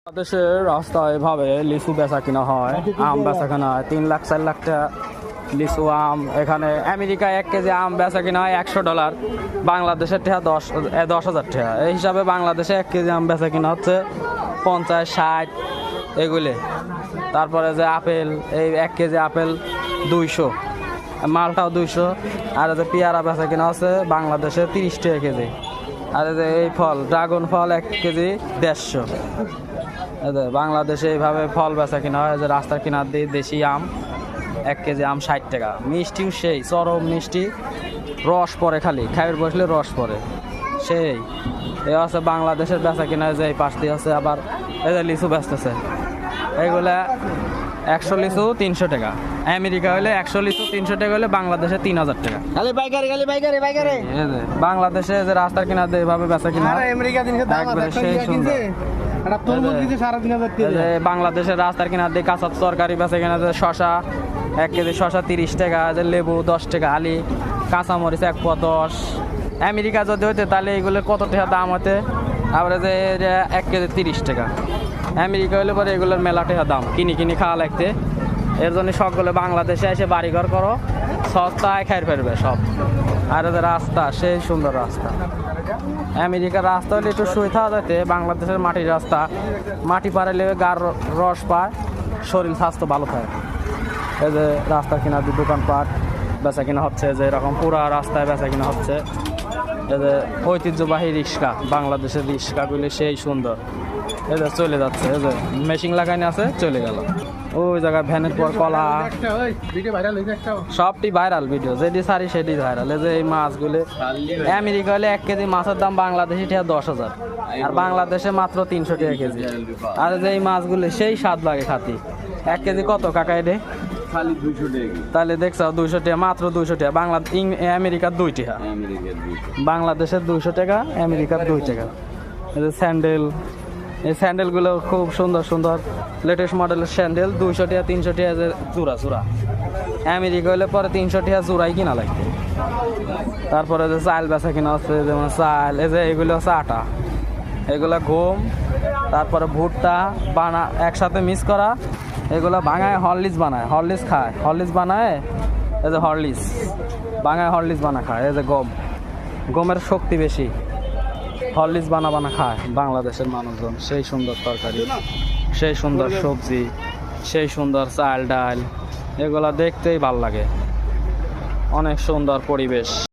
বাংলাদেশের রাস্তায় এভাবে লিচু বেচা কিনা হয়, আম বেচা কিনা হয় 3 লাখ 4 লাখ টাকা লিচু আম। এখানে আমেরিকায় 1 কেজি আম বেচা কিনা হয় $100, বাংলাদেশের টাকা 10,000 টাকা। এই হিসাবে বাংলাদেশে 1 কেজি আম বেচা কিনা হচ্ছে 50-60 এগুলি। তারপরে যে আপেল, এই 1 কেজি আপেল 200, মালটাও 200। আর যে পেয়ারা বেচা কিনা হচ্ছে বাংলাদেশে 30 টাকা কেজি। আর যে এই ফল ড্রাগন ফল 1 কেজি 150। বাংলাদেশে এইভাবে ফল বেচা কিনা হয়। যে রাস্তার কিনার দিয়ে দেশি আম 1 কেজি আম 60 টাকা। মিষ্টিও সেই চরম মিষ্টি, রস পরে, খালি খাইয়ের বসলে রস পরে সেই। এ আছে বাংলাদেশের বেচা কিনা। যে এই পাশ দিয়ে আছে আবার এই যে লিচু বেচতেছে, এইগুলা 100 লিচু 300 টাকা। আমেরিকা হলে 100 লিচু 300 টাকা, হলে বাংলাদেশে 3000 টাকা। বাংলাদেশে যে রাস্তার কিনার দিয়ে এভাবে বেচা কিনা সেই সুন্দর। বাংলাদেশের রাস্তার কিনার দিয়ে কাঁচা তরকারি বেচা কিনা। শশা 1 কেজি শশা 30 টাকা, যে লেবু 10 টাকা আলি, কাঁচামরিচ 1 পোয়া 10। আমেরিকা যদি হইতে তাহলে এগুলো কত টাকা দাম হতে। আবার যে 1 কেজি 30 টাকা। আমেরিকা হলে পরে এগুলোর মেলা টাকা দাম, কিনি খাওয়া লাগতে। এর জন্য সকলে বাংলাদেশে এসে বাড়িঘর করো, সস্তায় খাই ফেলবে সব। আর ওদের রাস্তা সেই সুন্দর রাস্তা। আমেরিকার রাস্তা হলে একটু শুয়ে থাকা যেতে, বাংলাদেশের মাটির রাস্তা, মাটি পাড়ালে গার রস পায়, শরীর স্বাস্থ্য ভালো থাকে। এই যে রাস্তা কিনা দিয়ে দোকানপাট বেচা কিনা হচ্ছে, যে এরকম পুরা রাস্তায় বেচা কিনা হচ্ছে। এই যে ঐতিহ্যবাহী রিক্সা, বাংলাদেশের রিক্সাগুলি সেই সুন্দর। এই যে চলে যাচ্ছে, এই যে মেশিন লাগানো আছে, চলে গেল ওই জায়গায়। ভ্যানের পর কলা, সবটি ভাইরাল ভিডিও, যেটি সারি সেটি ভাইরাল। এই যে এই মাছগুলি আমেরিকা হলে 1 কেজি মাছের দাম বাংলাদেশি টাকা 10,000, আর বাংলাদেশে মাত্র 300 টাকা কেজি। আর যে এই মাছগুলি সেই স্বাদ লাগে খাতি। 1 কেজি কত কাকা এটা? তাহলে দেখছো 200 টাকা, মাত্র 200 টাকা। আমেরিকার 2 টাকা, বাংলাদেশের 200 টাকা, আমেরিকার 2 টাকা। এই যে স্যান্ডেল, এই স্যান্ডেলগুলো খুব সুন্দর সুন্দর লেটেস্ট মডেলের স্যান্ডেল, 200 টাকা 300 টাকা যে জোড়া। আমেরিকা হলে পরে 300 টাকা জোড়াই কিনা লাগবে। তারপরে যে চাল বেচা কিনা হচ্ছে, যেমন চাল, এই যে এগুলো হচ্ছে আটা, এগুলো গম, তারপরে ভুট্টা একসাথে মিক্স করা। এগুলো ভাঙায় হরলিক্স বানায়, হরলিক্স খায়, হরলিক্স বানায়। এই যে হরলিক্স ভাঙায়, হরলিক্স খায়। এই যে গমের শক্তি বেশি, হরলিক্স বানা খায় বাংলাদেশের মানুষজন। সেই সুন্দর তরকারি, সেই সুন্দর সবজি, সেই সুন্দর চাল ডাল, এগুলা দেখতেই ভাল লাগে। অনেক সুন্দর পরিবেশ।